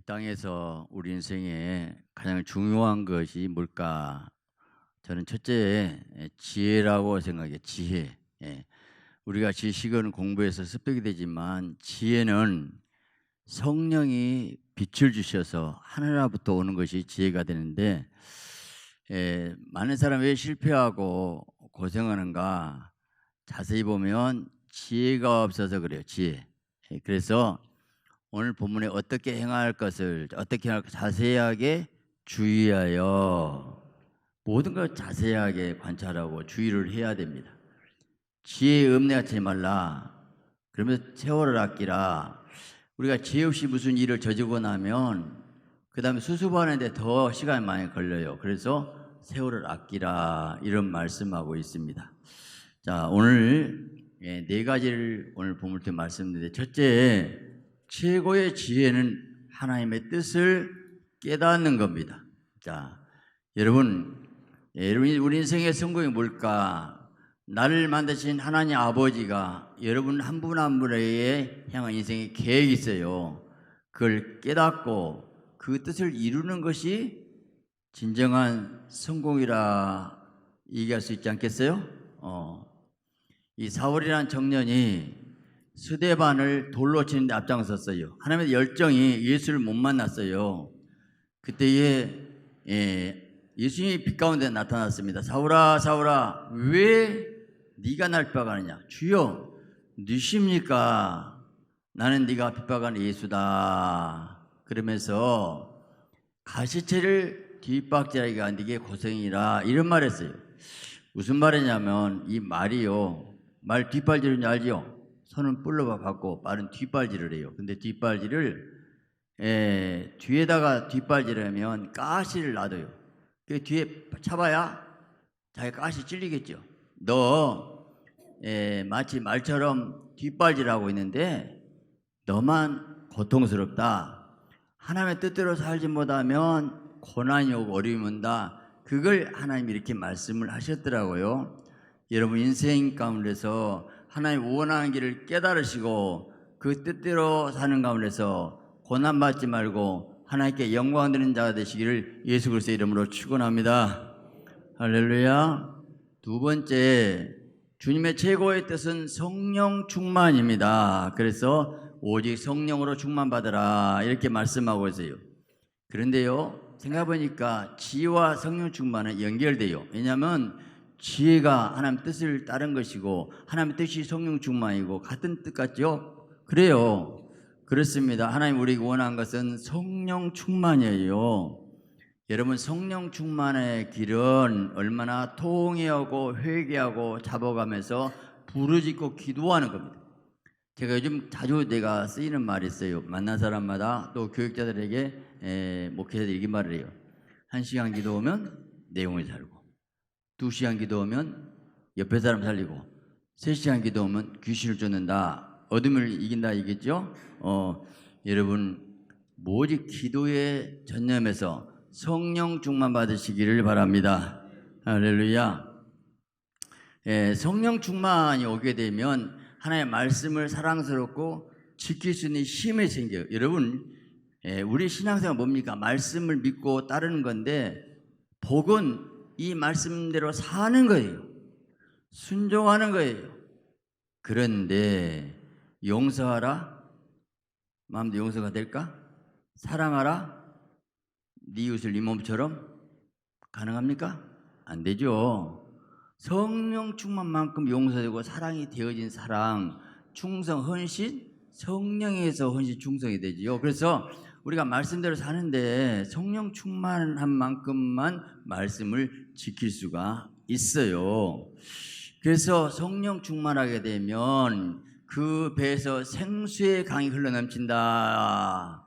땅에서 우리 인생에 가장 중요한 것이 뭘까? 저는 첫째 지혜라고 생각해요. 지혜. 예. 우리가 지식은 공부해서 습득이 되지만 지혜는 성령이 빛을 주셔서 하늘로부터 오는 것이 지혜가 되는데, 많은 사람이 왜 실패하고 고생하는가? 자세히 보면 지혜가 없어서 그래요. 지혜. 그래서 오늘 본문에 어떻게 행할 것을 어떻게 할 자세하게 주의하여 모든 걸 자세하게 관찰하고 주의를 해야 됩니다. 지혜에 읍내하지 말라. 그러면서 세월을 아끼라. 우리가 지혜 없이 무슨 일을 저지르고 나면 그 다음에 수습하는데 더 시간이 많이 걸려요. 그래서 세월을 아끼라 이런 말씀하고 있습니다. 자, 오늘 네 가지를 오늘 본문 때 말씀드리는데, 첫째, 최고의 지혜는 하나님의 뜻을 깨닫는 겁니다. 자, 여러분, 우리 인생의 성공이 뭘까? 나를 만드신 하나님 아버지가 여러분 한 분 한 분에게 향한 인생의 계획이 있어요. 그걸 깨닫고 그 뜻을 이루는 것이 진정한 성공이라 얘기할 수 있지 않겠어요? 이 사울이라는 청년이 스데반을 돌로 치는데 앞장섰어요. 하나님의 열정이 예수를 못 만났어요. 그때에 예수님이 빛 가운데 나타났습니다. 사울아, 사울아, 왜 네가 날 핍박하느냐? 주여, 누십니까? 나는 네가 핍박하는 예수다. 그러면서 가시체를 뒷박질하게 안 되게 고생이라 이런 말했어요. 무슨 말이냐면 이 말이요, 말 뒷발질인지 알죠? 손은 뿔로 받고 말은 뒷발질을 해요. 근데 뒷발질을 뒤에다가 뒷발질을 하면 가시를 놔둬요. 그 뒤에 차봐야 자기 가시 찔리겠죠. 너 마치 말처럼 뒷발질하고 있는데 너만 고통스럽다. 하나님의 뜻대로 살지 못하면 고난이 오고 어려움이 온다. 그걸 하나님이 이렇게 말씀을 하셨더라고요. 여러분 인생 가운데서 하나님 원하는 길을 깨달으시고 그 뜻대로 사는 가운데서 고난받지 말고 하나님께 영광 드리는 자가 되시기를 예수 그리스도의 이름으로 축원합니다. 할렐루야. 두 번째, 주님의 최고의 뜻은 성령 충만입니다. 그래서 오직 성령으로 충만받으라 이렇게 말씀하고 있어요. 그런데요, 생각해보니까 지혜와 성령 충만은 연결돼요. 왜냐하면 지혜가 하나님 뜻을 따른 것이고 하나님의 뜻이 성령 충만이고 같은 뜻 같죠? 그래요. 그렇습니다. 하나님 우리가 원하는 것은 성령 충만이에요. 여러분, 성령 충만의 길은 얼마나 통회하고 회개하고 잡아가면서 부르짖고 기도하는 겁니다. 제가 요즘 자주 내가 쓰이는 말이 있어요. 만난 사람마다 또 교육자들에게 목회자들이 이렇게 말을 해요. 1시간 기도하면 내용을 살고, 2시간 기도하면 옆에 사람 살리고, 3시간 기도하면 귀신을 쫓는다. 어둠을 이긴다 이겠죠? 여러분, 오직 기도에 전념해서 성령 충만 받으시기를 바랍니다. 할렐루야. 성령 충만이 오게 되면 하나님의 말씀을 사랑스럽고 지킬 수 있는 힘이 생겨요. 여러분, 우리 신앙생활 뭡니까? 말씀을 믿고 따르는 건데 복은 이 말씀대로 사는 거예요. 순종하는 거예요. 그런데 용서하라? 마음대로 용서가 될까? 사랑하라? 네 이웃을 네 몸처럼 가능합니까? 안 되죠. 성령 충만만큼 용서되고 사랑이 되어진 사랑, 충성, 헌신, 성령에서 헌신, 충성이 되지요. 그래서 우리가 말씀대로 사는데 성령 충만한 만큼만 말씀을 지킬 수가 있어요. 그래서 성령 충만하게 되면 그 배에서 생수의 강이 흘러넘친다.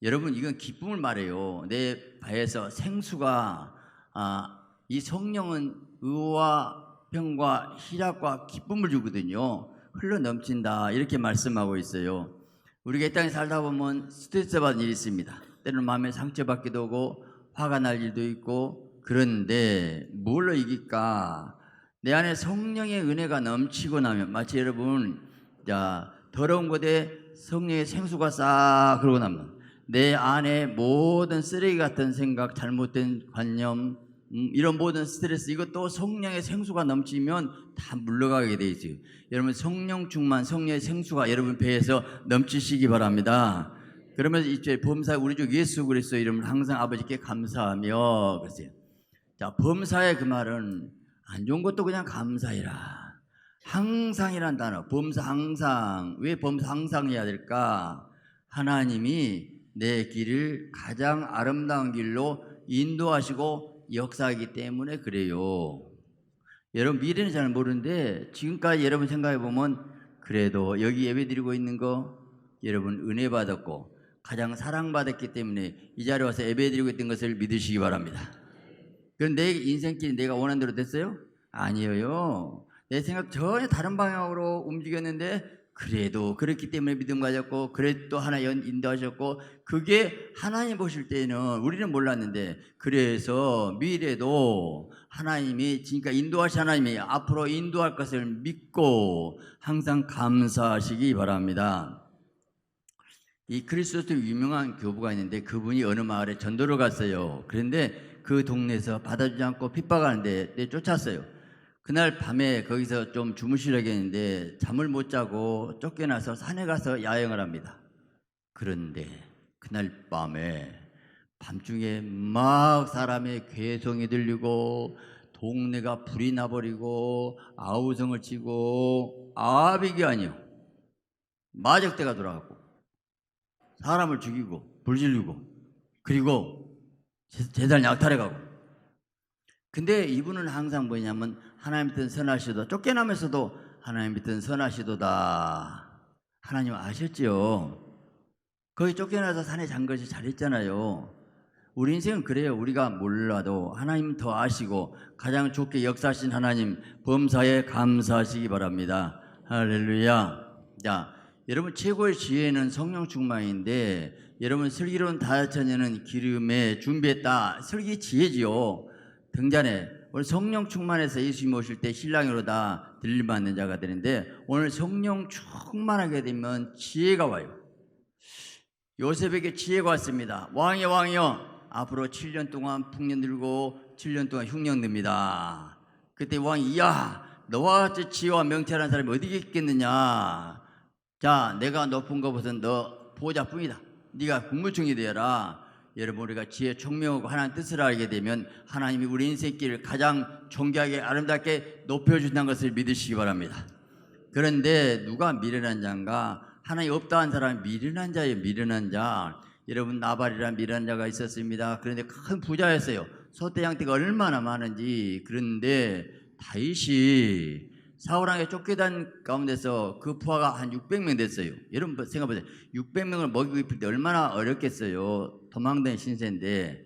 여러분, 이건 기쁨을 말해요. 내 배에서 생수가 이 성령은 의와 평과 희락과 기쁨을 주거든요. 흘러넘친다 이렇게 말씀하고 있어요. 우리가 이 땅에 살다 보면 스트레스 받는 일이 있습니다. 때로는 마음에 상처받기도 하고 화가 날 일도 있고, 그런데 뭘로 이길까? 내 안에 성령의 은혜가 넘치고 나면, 마치 여러분 더러운 곳에 성령의 생수가 싹 흐르고 나면 내 안에 모든 쓰레기 같은 생각, 잘못된 관념, 이런 모든 스트레스, 이것도 성령의 생수가 넘치면 다 물러가게 돼 있어요. 여러분 성령 충만, 성령의 생수가 여러분 배에서 넘치시기 바랍니다. 그러면서 이제 범사 우리 주 예수 그리스도 이름을 항상 아버지께 감사하며 그랬어요. 자, 범사의 그 말은 안 좋은 것도 그냥 감사해라. 항상이란 단어, 범사 항상. 왜 범사 항상 해야 될까? 하나님이 내 길을 가장 아름다운 길로 인도하시고 역사하기 때문에 그래요. 여러분 미래는 잘 모르는데 지금까지 여러분 생각해 보면 그래도 여기 예배드리고 있는 거 여러분 은혜 받았고 가장 사랑받았기 때문에 이 자리에 와서 예배드리고 있던 것을 믿으시기 바랍니다. 그럼 내 인생길이 내가 원하는 대로 됐어요? 아니에요. 내 생각 전혀 다른 방향으로 움직였는데 그래도 그렇기 때문에 믿음 가졌고 그래도 하나 인도하셨고 그게 하나님 보실 때는 우리는 몰랐는데 그래서 미래도 하나님이 지금까지 인도하신 하나님이 앞으로 인도할 것을 믿고 항상 감사하시기 바랍니다. 이 그리스도스 유명한 교부가 있는데 그분이 어느 마을에 전도를 갔어요. 그런데 그 동네에서 받아주지 않고 핍박하는데 쫓았어요. 그날 밤에 거기서 좀 주무시려고 했는데 잠을 못 자고 쫓겨나서 산에 가서 야영을 합니다. 그런데 그날 밤에 밤중에 막 사람의 괴성이 들리고 동네가 불이 나버리고 아우성을 치고 아비기 아니요 마적대가 돌아가고 사람을 죽이고 불 지르고 그리고 재산을 약탈해가고. 근데 이분은 항상 뭐냐면 하나님 뜻은 선하시도다. 쫓겨나면서도 하나님 뜻은 선하시도다. 하나님 아셨죠? 거기 쫓겨나서 산에 잔 것이 잘했잖아요. 우리 인생은 그래요. 우리가 몰라도 하나님 더 아시고 가장 좋게 역사하신 하나님 범사에 감사하시기 바랍니다. 할렐루야. 자, 여러분 최고의 지혜는 성령 충만인데 여러분 슬기로운 다자녀는 기름에 준비했다. 슬기 지혜지요. 등잔에 오늘 성령 충만해서 예수님 오실 때 신랑으로다 들림받는 자가 되는데 오늘 성령 충만하게 되면 지혜가 와요. 요셉에게 지혜가 왔습니다. 왕이여 왕이여 앞으로 7년 동안 풍년 들고 7년 동안 흉년 듭니다. 그때 왕이 야 너와 같이 지혜와 명철한 사람이 어디 있겠느냐. 자 내가 높은 것보다는 너 보호자뿐이다. 네가 국무총리 되어라. 여러분 우리가 지혜 총명하고 하나님 뜻을 알게 되면 하나님이 우리 인생길을 가장 존귀하게 아름답게 높여준다는 것을 믿으시기 바랍니다. 그런데 누가 미련한 자인가? 하나님 없다 한 사람이 미련한 자예요. 미련한 자. 여러분 나발이라는 미련한 자가 있었습니다. 그런데 큰 부자였어요. 소떼양떼가 얼마나 많은지. 그런데 다윗이 사울왕에 쫓겨난 가운데서 그 부하가 한 600명 됐어요. 여러분 생각해보세요. 600명을 먹이고 입힐 때 얼마나 어렵겠어요. 도망다니는 신세인데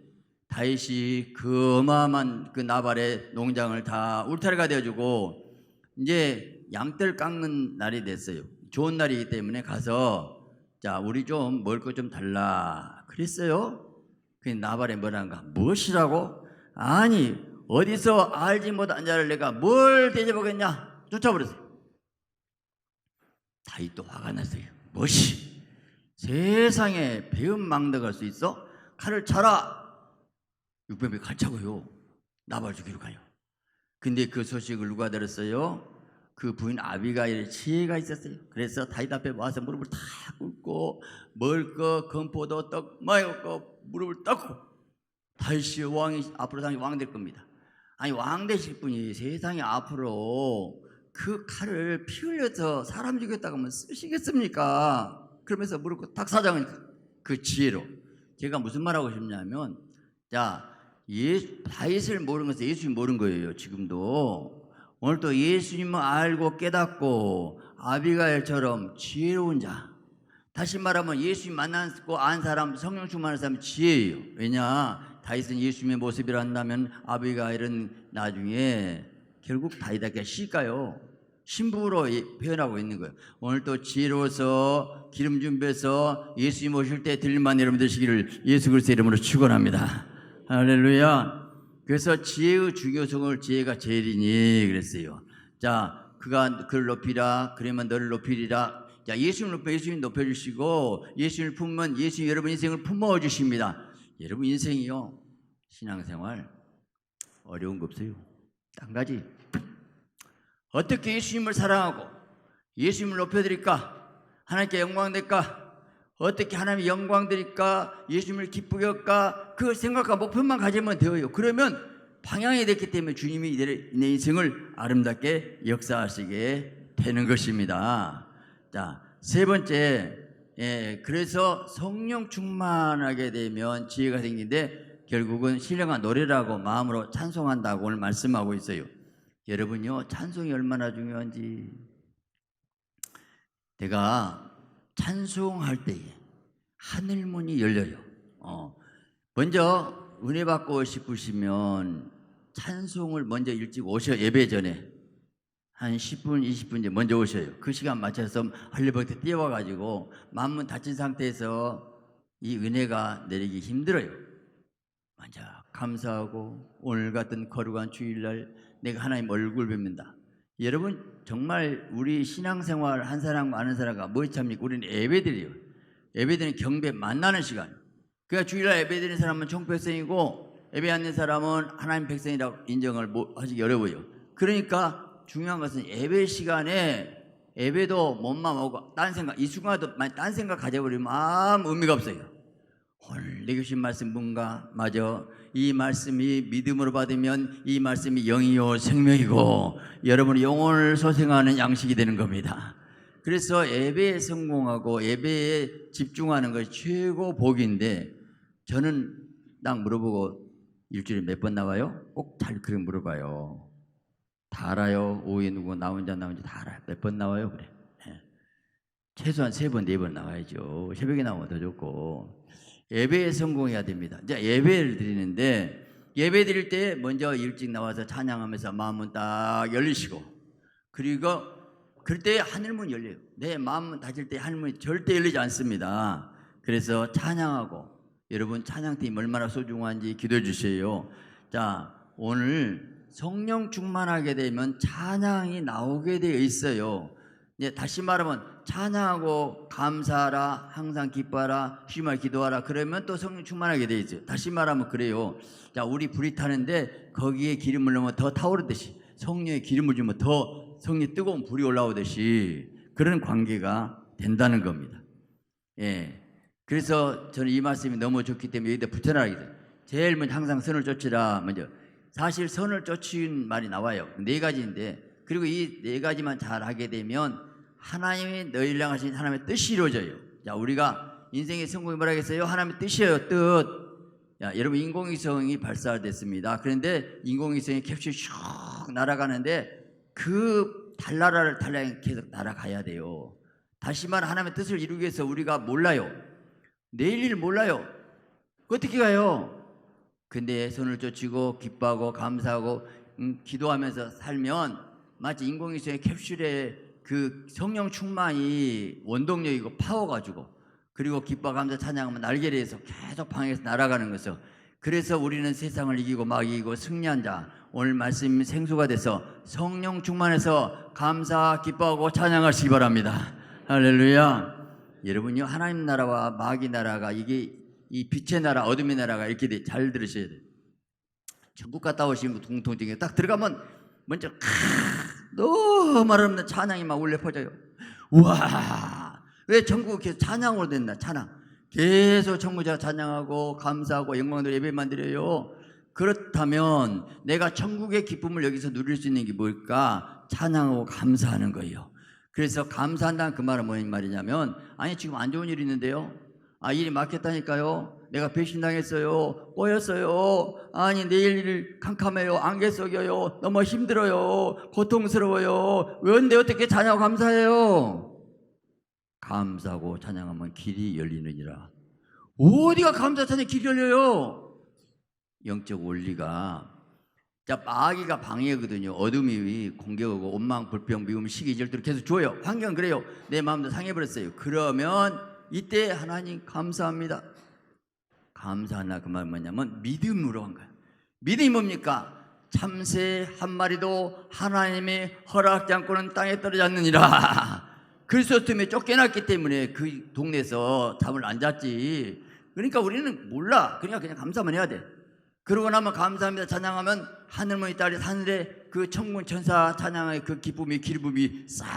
다윗이 그 어마어마한 그 나발의 농장을 다 울타리가 되어주고 이제 양떼를 깎는 날이 됐어요. 좋은 날이기 때문에 가서 자 우리 좀 먹을 것 좀 달라 그랬어요. 그 나발이 뭐란가 무엇이라고? 아니 어디서 알지 못한 자를 내가 뭘 대접하겠냐 쫓아버렸어요. 다윗도 화가 났어요. 무엇이 세상에 배은 망덕할 수 있어? 칼을 차라. 600명 칼 차고요 나발 죽이러 가요. 근데 그 소식을 누가 들었어요? 그 부인 아비가일의 지혜가 있었어요. 그래서 다윗 앞에 와서 무릎을 다 꿇고 먹을 거 건포도 떡 많이 먹고 무릎을 꿇고 다윗이 왕이 앞으로 당연히 왕 될 겁니다. 아니 왕 되실 분이 세상에 앞으로 그 칼을 피 흘려서 사람 죽였다고 하면 쓰시겠습니까? 그러면서 무릎 꿇고 탁 사장은 그 지혜로. 제가 무슨 말하고 싶냐면 자 다윗을 모르는 것은 예수님 모르는 거예요. 지금도 오늘 또 예수님을 알고 깨닫고 아비가일처럼 지혜로운 자. 다시 말하면 예수님 만나고 안 사람 성령 충만한 사람은 지혜예요. 왜냐 다윗은 예수님의 모습이라 한다면 아비가일은 나중에 결국 다윗에게 시가요 신부로 표현하고 있는 거예요. 오늘 또 지혜로워서 기름 준비해서 예수님 오실 때 들림만 여러분 되시기를 예수 그리스도의 이름으로 축원합니다. 할렐루야. 그래서 지혜의 중요성을 지혜가 제일이니 그랬어요. 자 그가 그를 높이라 그러면 너를 높이리라. 자, 예수님 높여주시고 예수님을 품으면 예수님 여러분 인생을 품어 주십니다. 여러분 인생이요, 신앙생활 어려운 거 없어요. 한 가지, 어떻게 예수님을 사랑하고 예수님을 높여드릴까, 하나님께 영광 될까, 어떻게 하나님의 영광 드릴까, 예수님을 기쁘게 할까, 그 생각과 목표만 가지면 되어요. 그러면 방향이 됐기 때문에 주님이 내 인생을 아름답게 역사하시게 되는 것입니다. 자, 세 번째, 그래서 성령 충만하게 되면 지혜가 생기는데 결국은 신령한 노래라고 마음으로 찬송한다고 오늘 말씀하고 있어요. 여러분요, 찬송이 얼마나 중요한지, 내가 찬송할 때에 하늘문이 열려요. 먼저 은혜 받고 싶으시면 찬송을 먼저 일찍 오셔. 예배 전에 한 10분, 20분 전에 먼저 오셔요. 그 시간 맞춰서 할리버트 뛰어와가지고 만문 닫힌 상태에서 이 은혜가 내리기 힘들어요. 먼저 감사하고 오늘 같은 거룩한 주일날 내가 하나님 얼굴 뵙는다. 여러분 정말 우리 신앙생활 한 사람과 아는 사람과 뭐이 참니까? 우리는 예배드려요. 예배드리는 경배 만나는 시간. 그러니까 주일날 예배드리는 사람은 총백성이고 예배 안 드리는 사람은 하나님 백성이라고 인정을 하시기 어려워요. 그러니까 중요한 것은 예배 시간에 예배도 몸만 오고 딴 생각, 이 순간도 많이 딴 생각 가져버리면 아무 의미가 없어요. 오늘 내게 주신 말씀 뭔가? 맞아, 이 말씀이 믿음으로 받으면 이 말씀이 영이요 생명이고 여러분의 영혼을 소생하는 양식이 되는 겁니다. 그래서 예배에 성공하고 예배에 집중하는 것이 최고 복인데, 저는 딱 물어보고 일주일에 몇 번 나와요? 꼭 잘 그렇게 물어봐요. 다 알아요. 오후에 누구 나 혼자 다 알아요. 몇 번 나와요? 그래. 최소한 3번, 4번 나와야죠. 새벽에 나오면 더 좋고. 예배에 성공해야 됩니다. 이제 예배를 드리는데, 예배 드릴 때 먼저 일찍 나와서 찬양하면서 마음은 딱 열리시고, 그리고 그때 하늘문 열려요. 내 마음은 닫힐 때 하늘문이 절대 열리지 않습니다. 그래서 찬양하고, 여러분 찬양팀 얼마나 소중한지 기도해 주세요. 자, 오늘 성령 충만하게 되면 찬양이 나오게 되어 있어요. 이제 다시 말하면 찬양하고 감사하라, 항상 기뻐하라, 쉬지 기도하라, 그러면 또 성령 충만하게 되어 있어요. 다시 말하면 그래요. 자, 우리 불이 타는데 거기에 기름을 넣으면 더 타오르듯이, 성령에 기름을 주면 더 성령의 뜨거운 불이 올라오듯이 그런 관계가 된다는 겁니다. 그래서 저는 이 말씀이 너무 좋기 때문에 여기다 붙여놔야 돼요. 제일 먼저 항상 선을 쫓으라. 먼저 사실 선을 쫓은 말이 나와요. 4가지인데, 그리고 이 4가지만 잘 하게 되면 하나님이 너희를 향하신 하나님의 뜻이 이루어져요. 자, 우리가 인생의 성공이 뭐라겠어요? 하나님의 뜻이에요. 뜻. 야, 여러분 인공위성이 발사됐습니다. 그런데 인공위성이 캡슐 슉 날아가는데 그 달나라를 달랑 계속 날아가야 돼요. 다시 말해 하나님의 뜻을 이루기 위해서 우리가 몰라요. 내일 일 몰라요. 어떻게 가요? 근데 손을 쫓고 기뻐하고 감사하고 기도하면서 살면 마치 인공위성의 캡슐에 그 성령 충만이 원동력이고 파워가 주고, 그리고 기뻐 감사 찬양하면 날개를 해서 계속 방에서 날아가는 거죠. 그래서 우리는 세상을 이기고 막 이기고 승리한 자, 오늘 말씀이 생수가 돼서 성령 충만해서 감사 기뻐하고 찬양하시기 바랍니다. 할렐루야. 여러분요, 하나님 나라와 마귀 나라가, 이게 이 빛의 나라 어둠의 나라가 이렇게 잘 들으셔야 돼요. 천국 갔다 오신 분 공통적인 딱 들어가면 먼저 너무 말없는 찬양이 막 울려 퍼져요. 우와, 왜 천국이 계속 찬양으로 된다. 찬양 계속 천국자 찬양하고 감사하고 영광도 예배만 드려요. 그렇다면 내가 천국의 기쁨을 여기서 누릴 수 있는 게 뭘까? 찬양하고 감사하는 거예요. 그래서 감사한다는 그 말은 무슨 말이냐면, 아니 지금 안 좋은 일이 있는데요, 일이 막혔다니까요, 내가 배신당했어요, 꼬였어요, 아니 내일 일 캄캄해요, 안개 속여요, 너무 힘들어요, 고통스러워요. 그런데 어떻게 찬양하고 감사해요? 감사하고 찬양하면 길이 열리느니라. 어디가 감사 찬양 길이 열려요? 영적 원리가, 자, 마귀가 방해거든요. 어둠이 공격하고 원망, 불평, 미움, 시기, 질투를 계속 줘요. 환경 그래요. 내 마음도 상해버렸어요. 그러면 이때 하나님 감사합니다. 감사하나 그 말은 뭐냐면 믿음으로 한 거예요. 믿음이 뭡니까? 참새 한 마리도 하나님의 허락지 않고는 땅에 떨어지 않느니라. 그리스도 때문에 쫓겨났기 때문에 그 동네에서 잠을 안 잤지. 그러니까 우리는 몰라. 그냥 감사만 해야 돼. 그러고 나면 감사합니다 찬양하면 하늘문이 딸이 하늘에 그 천군 천사 찬양의 그 기쁨이 기쁨이 싹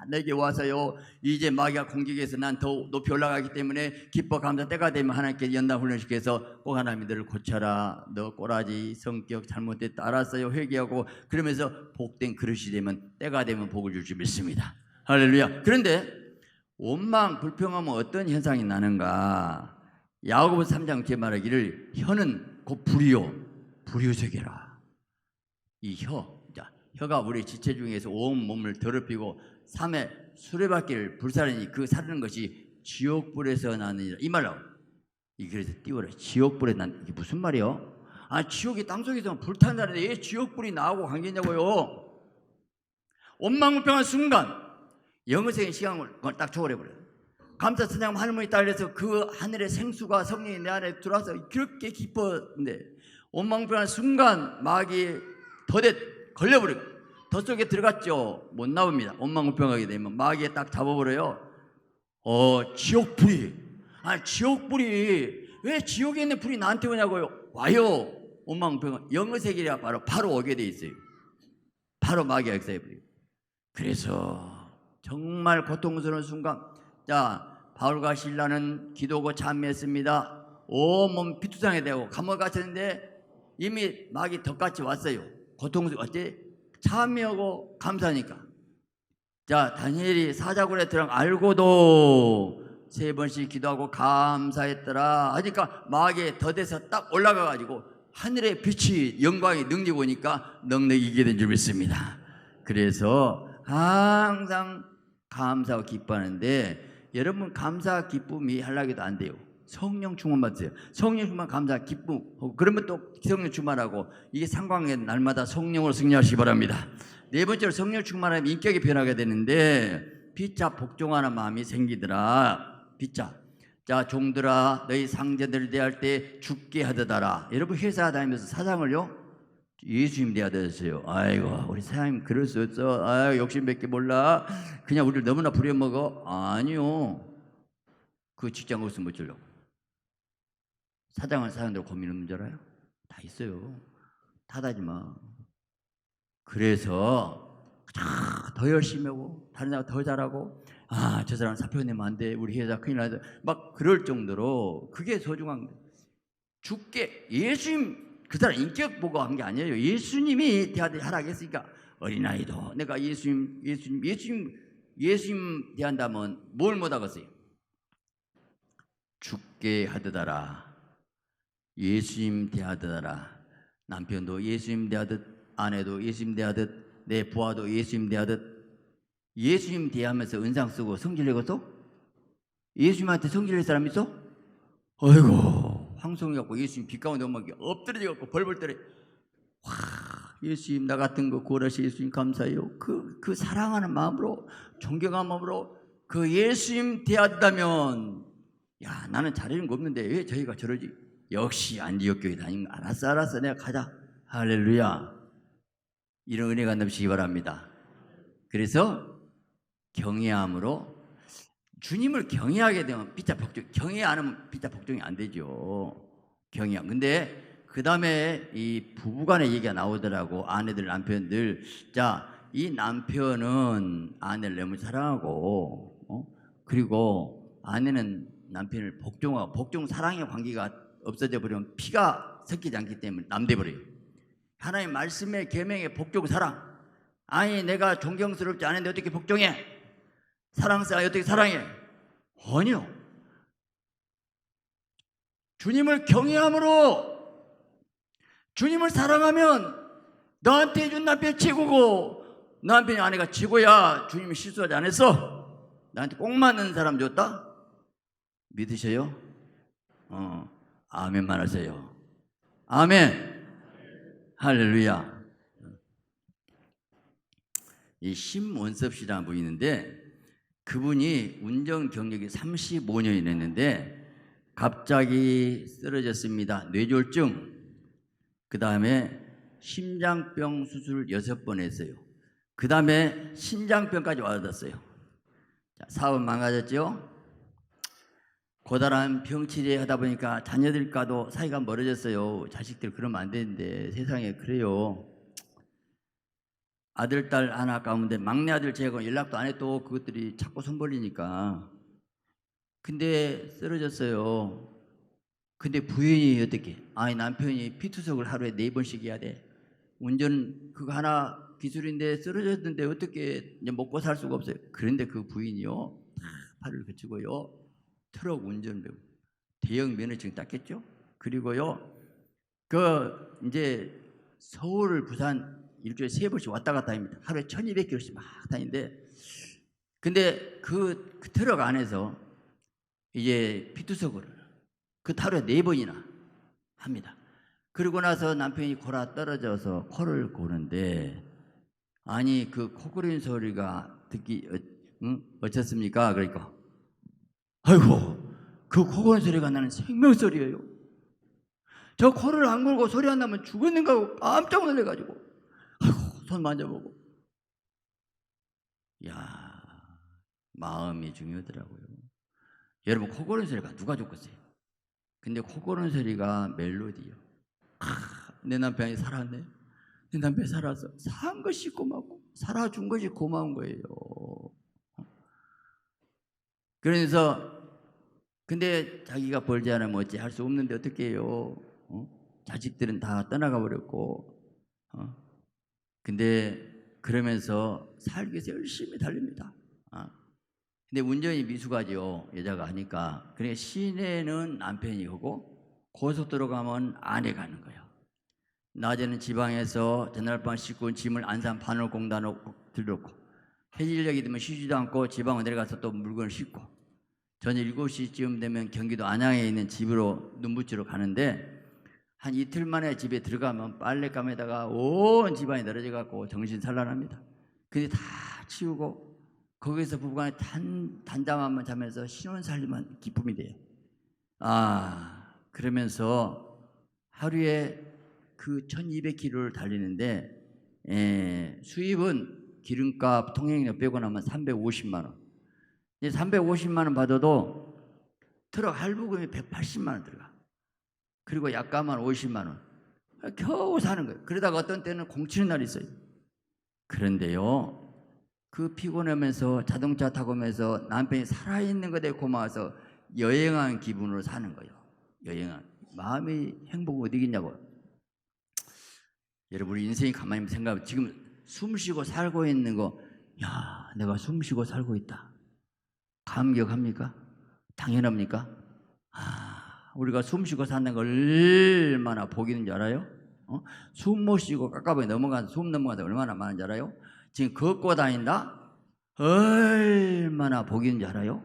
내게 와서요. 이제 마귀가 공격해서 난 더 높이 올라가기 때문에 기뻐 감사 때가 되면 하나님께 연단 훈련시켜서 꼭 하나님이 너를 고쳐라. 너 꼬라지 성격 잘못됐다 알았어요. 회개하고 그러면서 복된 그릇이 되면 때가 되면 복을 줄 줄 믿습니다. 할렐루야. 그런데 원망 불평하면 어떤 현상이 나는가? 야고보서 3장 뒤에 말하기를 혀는 곧 불이요 불효색이라. 이 혀가 우리 지체 중에서 온 몸을 더럽히고 3회 수레바퀴를 불사르니 그 사르는 것이 지옥불에서 나느니라. 이 말로 그래서 띄워라. 지옥불에 난 이게 무슨 말이요? 지옥이 땅속에서 불탄다는데 왜 지옥불이 나오고 관계냐고요? 원망불평한 순간 영어적인 시간을 딱 초월해버려요. 감사 찬양 하늘문이 딸려서 그 하늘의 생수가 성령이 내 안에 들어와서 그렇게 기뻤는데 원망불평한 순간 마귀 덫에 걸려버리고 덫 속에 들어갔죠. 못 나옵니다. 원망불평하게 되면 마귀에 딱 잡아버려요. 지옥불이 지옥불이 왜 지옥에 있는 불이 나한테 오냐고요? 와요. 원망불평 영어색이라 바로 오게 돼 있어요. 바로 마귀가 역사해버려요. 그래서 정말 고통스러운 순간 바울과 실라는 기도고 찬미했습니다. 온몸 피투성이 되고 감옥에 갇혔는데 이미 마귀 덫같이 왔어요. 고통스럽지? 찬미하고 감사하니까. 다니엘이 사자굴에 들어간 알고도 3번씩 기도하고 감사했더라 하니까 마귀의 덫에서 딱 올라가가지고 하늘의 빛이 영광이 능력이 오니까 넉넉히 이기게 된 줄 믿습니다. 그래서 항상 감사하고 기뻐하는데 여러분 감사 기쁨이 하려고 해도 안 돼요. 성령 충만 받으세요. 성령 충만 감사 기쁨 그러면 또 성령 충만하고 이게 상관계 날마다 성령으로 승리하시기 바랍니다. 네 번째로 성령 충만하면 인격이 변하게 되는데 피차 복종하는 마음이 생기더라. 피차 종들아 너희 상제들 대할 때 죽게 하더다라. 여러분 회사 다니면서 사장을요 예수님 대하셨어요. 아이고 우리 사장님 그럴 수 없어. 욕심밖에 몰라. 그냥 우리를 너무나 부려먹어. 아니요. 그 직장 없으면 못 줄려고. 사장은 사장대로 고민 없는 줄 알아요? 다 있어요. 탓하지 마. 그래서 더 열심히 하고 다른 사람 더 잘하고 저 사람 사표 내면 안 돼. 우리 회사 큰일 나다. 막 그럴 정도로 그게 소중한 거예요. 죽게 예수님 그 사람 인격 보고 한 게 아니에요. 예수님이 하라겠으니까 어린아이도 내가 예수님 대한다면 뭘 못하겠어요? 죽게 하더라. 예수님 대하더라. 남편도 예수님 대하듯 아내도 예수님 대하듯 내 부하도 예수님 대하듯 예수님 대하면서 은상 쓰고 성질 내겠어? 예수님한테 성질 낼 사람 있어? 아이고 황송이 갖고 예수님 빛 가운데 오면 엎드려져 갖고 벌벌 떨어. 예수님 나 같은 거 구원하신 예수님 감사해요. 그 사랑하는 마음으로 존경하는 마음으로 그 예수님 대한다면 나는 잘하는 거 없는데 왜 저희가 저러지? 역시 안디옥 교회 다니는 거 알았어 내가 가자. 할렐루야. 이런 은혜가 넘치기 바랍니다. 그래서 경외함으로 주님을 경외하게 되면 피차 복종, 경외 안 하면 피차 복종이 안 되죠. 경외함. 근데 그 다음에 이 부부간의 얘기가 나오더라고. 아내들, 남편들. 이 남편은 아내를 너무 사랑하고, 그리고 아내는 남편을 복종하고, 복종 사랑의 관계가 없어져 버리면 피가 섞이지 않기 때문에 남돼 버려요. 하나님 말씀의 계명의 복종 사랑. 아니 내가 존경스럽지 않은데 어떻게 복종해? 사랑스러워 어떻게 사랑해? 아니요. 주님을 경외함으로 주님을 사랑하면 너한테 해준 남편이 최고고 남편이 아내가 최고야. 주님이 실수하지 않았어. 나한테 꼭 맞는 사람 줬다? 믿으셔요? 아멘만 하세요. 아멘. 할렐루야. 이 심원섭 씨라는 분이 있는데 그분이 운전 경력이 35년이 됐는데 갑자기 쓰러졌습니다. 뇌졸중. 그 다음에 심장병 수술 6번 했어요. 그 다음에 신장병까지 와닿았어요. 자, 사업은 망가졌죠. 고달한 병치레 하다 보니까 자녀들과도 사이가 멀어졌어요. 자식들 그러면 안 되는데 세상에 그래요. 아들, 딸 하나 가운데 막내 아들 제가 연락도 안 해도 그것들이 자꾸 손 벌리니까. 근데 쓰러졌어요. 근데 부인이 어떻게? 아니 남편이 피투석을 하루에 4번씩 해야 돼. 운전 그거 하나 기술인데 쓰러졌는데 어떻게 이제 먹고 살 수가 없어요. 그런데 그 부인이요 팔을 그치고요 트럭 운전배우 대형 면허증 땄겠죠. 그리고요 그 이제 서울 부산 일주일에 3번씩 왔다 갔다 합니다. 하루에 1200km씩 막 다니는데 근데 그 트럭 안에서 이제 피투석을 그 하루에 4번이나 합니다. 그러고 나서 남편이 골아 떨어져서 코를 고는데 아니 그 코 고리는 소리가 듣기 어떻습니까? 그러니까 아이고 그 코 고는 소리가 나는 생명소리예요. 저 코를 안 골고 소리 안 나면 죽었는가 하고 깜짝 놀래가지고 아이고 손 만져보고 야 마음이 중요하더라고요. 여러분 코 고는 소리가 누가 좋겠어요? 근데 코 고는 소리가 멜로디요. 내 남편이 살았네. 내 남편이 살아서 산 것이 고맙고 살아준 것이 고마운 거예요. 그래서 근데 자기가 벌지 않으면 어찌 할 수 없는데 어떻게 해요? 자식들은 다 떠나가 버렸고 근데 그러면서 살기 위해서 열심히 달립니다. 근데 운전이 미숙하죠. 여자가 하니까. 그러니까 시내는 남편이 오고 고속도로 가면 아내가 하는 거예요. 낮에는 지방에서 전날밤 씻고 온 짐을 안산 바늘공단으로 들놓고 해질녘이 되면 쉬지도 않고 지방으로 내려가서 또 물건을 싣고 저녁 7시쯤 되면 경기도 안양에 있는 집으로 눈붙이러 가는데 한 이틀 만에 집에 들어가면 빨랫감에다가 온 집안이 늘어져 갖고 정신 산란합니다. 근데 다 치우고 거기서 부부간에 단잠만 자면서 신혼살림만 기쁨이 돼요. 그러면서 하루에 그 1200km를 달리는데 수입은 기름값 통행료 빼고 나면 350만 원. 350만 원 받아도 트럭 할부금이 180만 원 들어가. 그리고 약값만 50만 원. 겨우 사는 거예요. 그러다가 어떤 때는 공치는 날이 있어요. 그런데요 그 피곤하면서 자동차 타고 오면서 남편이 살아있는 것에 고마워서 여행한 기분으로 사는 거예요. 여행한 마음이 행복 어디겠냐고. 여러분 우리 인생이 가만히 생각하면 지금 숨쉬고 살고 있는 거, 야 내가 숨쉬고 살고 있다. 감격합니까? 당연합니까? 우리가 숨쉬고 사는 거 얼마나 복이 있는 줄 알아요? 숨 못 쉬고 깝깝하게 넘어가서 숨 넘어가서 얼마나 많은지 알아요? 지금 걷고 다닌다? 얼마나 복이 있는 줄 알아요?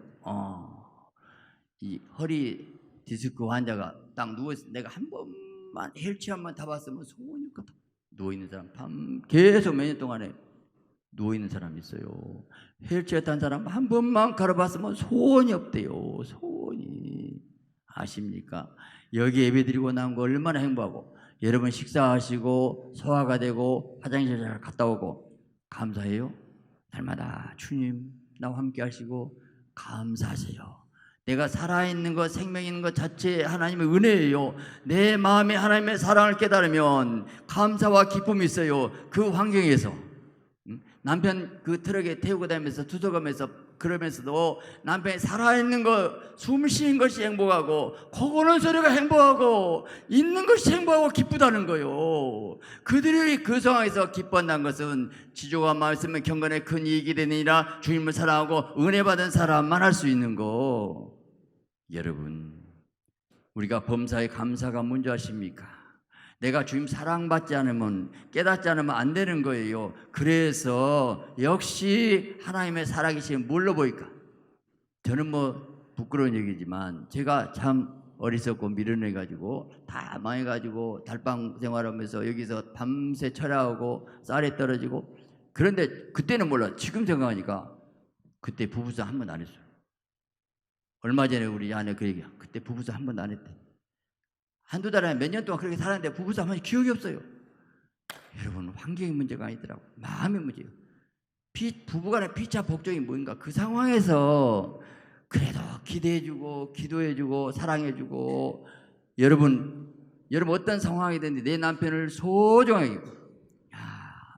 이 허리 디스크 환자가 딱 누워있어. 내가 한 번만 헬치 한번 타봤으면 소원일 거다. 누워있는 사람 밤 계속 몇 년 동안에 누워있는 사람이 있어요. 헬치에 탄 사람 한 번만 걸어봤으면 소원이 없대요. 소원이. 아십니까? 여기 예배드리고 나온 거 얼마나 행복하고 여러분 식사하시고 소화가 되고 화장실 잘 갔다 오고 감사해요. 날마다 주님 나와 함께 하시고 감사하세요. 내가 살아있는 것 생명 있는 것 자체 하나님의 은혜예요. 내 마음에 하나님의 사랑을 깨달으면 감사와 기쁨이 있어요. 그 환경에서 남편 그 트럭에 태우고 다니면서 투석하면서 그러면서도 남편이 살아있는 것, 숨 쉬는 것이 행복하고 코 고는 소리가 행복하고 있는 것이 행복하고 기쁘다는 거예요. 그들이 그 상황에서 기뻐한다는 것은 지조와 말씀의 경건에 큰 이익이 되느니라 주님을 사랑하고 은혜 받은 사람만 할 수 있는 거. 여러분 우리가 범사에 감사가 뭔지 아십니까? 내가 주님 사랑받지 않으면 깨닫지 않으면 안 되는 거예요. 그래서 역시 하나님의 살아계신 뭘로 보일까? 저는 뭐 부끄러운 얘기지만 제가 참 어리석고 미련해가지고 다 망해가지고 달방 생활하면서 여기서 밤새 철야하고 쌀에 떨어지고 그런데 그때는 몰라. 지금 생각하니까 그때 부부싸움 한 번도 안 했어요. 얼마 전에 우리 아내 그 얘기야. 그때 부부싸움 한 번도 안 했대. 한두 달에 몇 년 동안 그렇게 살았는데 부부싸움 한 기억이 없어요. 여러분 환경의 문제가 아니더라고. 마음의 문제예요. 부부간의 피차 복종이 뭔가 그 상황에서 그래도 기대해주고 기도해주고 사랑해주고 여러분 어떤 상황이든지 내 남편을 소중하게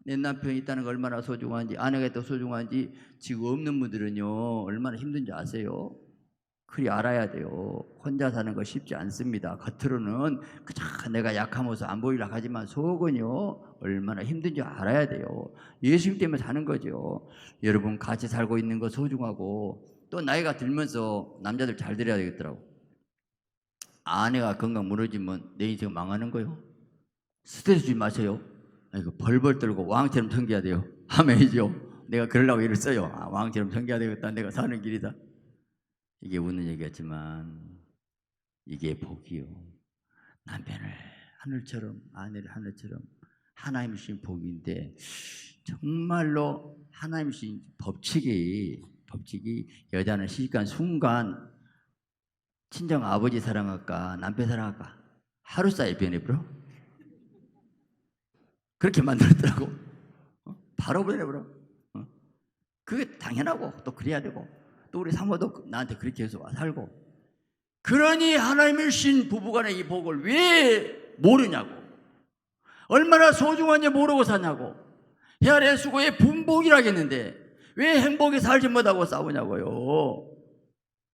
내 남편이 있다는 거 얼마나 소중한지 아내가 또 소중한지 지금 없는 분들은요 얼마나 힘든지 아세요? 그리 알아야 돼요. 혼자 사는 거 쉽지 않습니다. 겉으로는 그저 내가 약한 모습 안 보이려고 하지만 속은요 얼마나 힘든지 알아야 돼요. 예수님 때문에 사는 거죠. 여러분 같이 살고 있는 거 소중하고 또 나이가 들면서 남자들 잘 들어야 되겠더라고. 아내가 건강 무너지면 내 인생 망하는 거요. 스트레스 주지 마세요. 이거 벌벌 떨고 왕처럼 섬겨야 돼요. 아멘이죠. 내가 그러려고 일을 써요. 왕처럼 섬겨야 되겠다. 내가 사는 길이다. 이게 웃는 얘기였지만 이게 복이요. 남편을 하늘처럼 아내를 하늘처럼 하나님 주신 복인데 정말로 하나님 주신 법칙이 여자는 시집간 순간 친정 아버지 사랑할까 남편 사랑할까 하루 사이에 변해버려. 그렇게 만들었더라고. 바로 변해버려. 그게 당연하고 또 그래야 되고 또 우리 사모도 나한테 그렇게 해서 와 살고. 그러니 하나님의 신 부부간의 이 복을 왜 모르냐고. 얼마나 소중한지 모르고 사냐고. 헤아려 수고의 분복이라겠는데 왜 행복에 살지 못하고 싸우냐고요.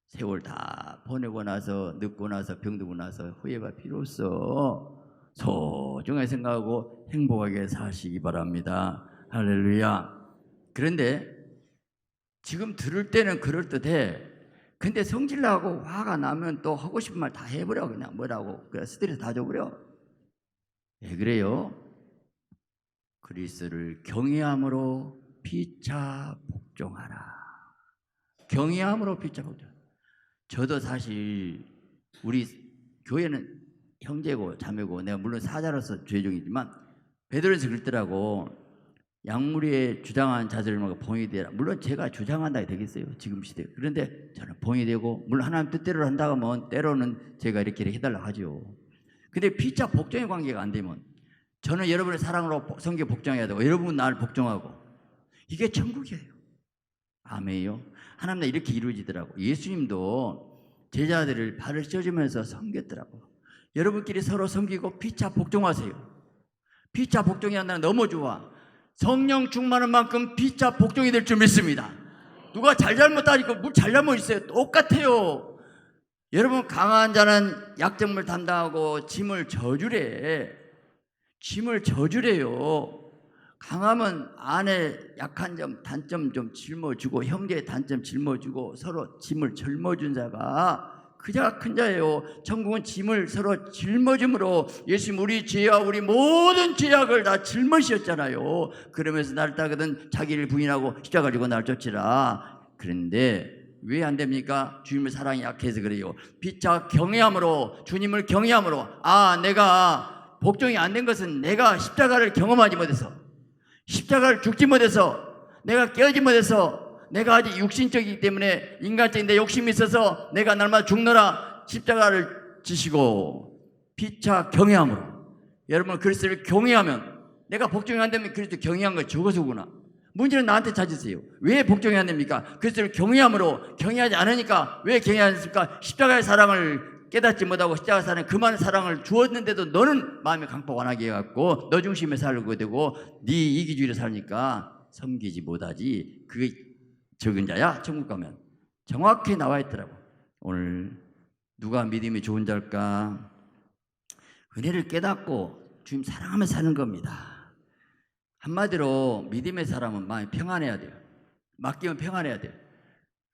세월 다 보내고 나서 늙고 나서 병들고 나서 후회가 필요 없어. 소중하게 생각하고 행복하게 사시기 바랍니다. 할렐루야. 그런데 지금 들을 때는 그럴듯해. 근데 성질나고 화가 나면 또 하고 싶은 말 다 해버려. 그냥 뭐라고 그냥 스트레스 다 줘버려. 왜 그래요? 그리스도를 경외함으로 피차 복종하라. 경외함으로 피차 복종. 저도 사실 우리 교회는 형제고 자매고 내가 물론 사자로서 죄종이지만 베드로에서 그랬더라고. 약물에 주장한 자들을 막 봉이 되라. 물론 제가 주장한다 되겠어요 지금 시대. 그런데 저는 봉이 되고 물론 하나님 뜻대로 한다고 하면 때로는 제가 이렇게 해달라고 하죠. 근데 피차 복종의 관계가 안 되면 저는 여러분의 사랑으로 성경 복종해야 되고 여러분은 나를 복종하고 이게 천국이에요. 아멘이요. 하나님 이렇게 이루어지더라고. 예수님도 제자들을 발을 쪄주면서 섬겼더라고. 여러분끼리 서로 섬기고 피차 복종하세요. 피차 복종이 한다는 너무 좋아. 성령 충만한 만큼 피차 복종이 될 줄 믿습니다. 누가 잘잘못 따지고 뭘 잘잘못 있어요. 똑같아요. 여러분 강한 자는 약점을 담당하고 짐을 져주래. 짐을 져주래요. 강하면 아내 약한 점 단점 좀 짊어주고 형제의 단점 짊어주고 서로 짐을 짊어준 자가 그 자가 큰 자예요. 천국은 짐을 서로 짊어줌으로 예수님 우리 죄와 우리 모든 죄악을 다 짊어지셨잖아요. 그러면서 나를 따르거든 자기를 부인하고 십자가 지고 나를 쫓으라. 그런데 왜 안 됩니까? 주님의 사랑이 약해서 그래요. 피차 경외함으로 주님을 경외함으로 내가 복종이 안 된 것은 내가 십자가를 경험하지 못해서 십자가를 죽지 못해서 내가 깨어지 못해서 내가 아직 육신적이기 때문에 인간적인 내 욕심이 있어서 내가 날마다 죽노라 십자가를 지시고 피차 경외함으로 여러분 그리스도를 경외하면 내가 복종이 안 되면 그리스도 경외한 거 적어서구나. 문제는 나한테 찾으세요. 왜 복종이 안 됩니까? 그리스도를 경외함으로 경외하지 않으니까 왜 경외하지 않습니까? 십자가의 사랑을 깨닫지 못하고 십자가의 사랑에 그 많은 사랑을 주었는데도 너는 마음이 강팍 완하게 해갖고 너 중심에 살고 되고 네 이기주의로 사니까 섬기지 못하지. 그게 적은 자야 천국 가면. 정확히 나와 있더라고. 오늘 누가 믿음이 좋은 자일까? 은혜를 깨닫고 주님 사랑하며 사는 겁니다. 한마디로 믿음의 사람은 마음이 평안해야 돼요. 맡기면 평안해야 돼요.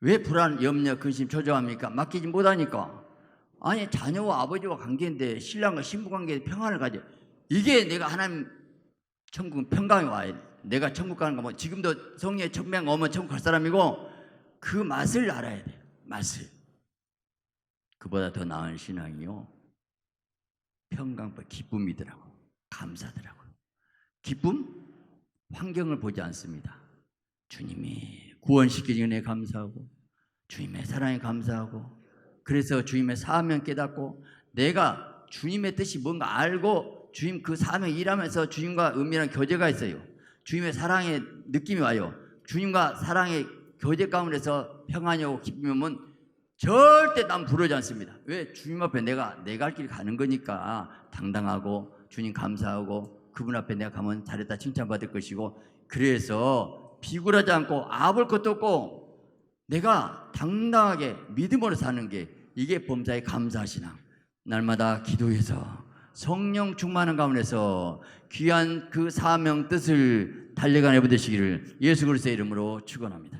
왜 불안, 염려, 근심, 초조합니까? 맡기지 못하니까. 아니 자녀와 아버지와 관계인데 신랑과 신부 관계에 평안을 가져. 이게 내가 하나님 천국은 평강이 와야 돼. 내가 천국 가는 거 뭐 지금도 성령의 천명 오면 천국 갈 사람이고 그 맛을 알아야 돼요. 맛을. 그보다 더 나은 신앙이요 평강과 기쁨이더라고. 감사더라고. 기쁨? 환경을 보지 않습니다. 주님이 구원시키신 은혜에 감사하고 주님의 사랑에 감사하고 그래서 주님의 사명 깨닫고 내가 주님의 뜻이 뭔가 알고 주님 그 사명 일하면서 주님과 은밀한 교제가 있어요. 주님의 사랑의 느낌이 와요. 주님과 사랑의 교제 가운데서 평안이 오고 기쁨이 오면 절대 난 부러지 않습니다. 왜? 주님 앞에 내가 내 갈 길 가는 거니까 당당하고 주님 감사하고 그분 앞에 내가 가면 잘했다 칭찬받을 것이고, 그래서 비굴하지 않고 아볼 것도 없고 내가 당당하게 믿음으로 사는 게 이게 범사의 감사신앙. 날마다 기도해서 성령 충만한 가운데서 귀한 그 사명 뜻을 달려가는 여러분 되시기를 예수 그리스도의 이름으로 축원합니다.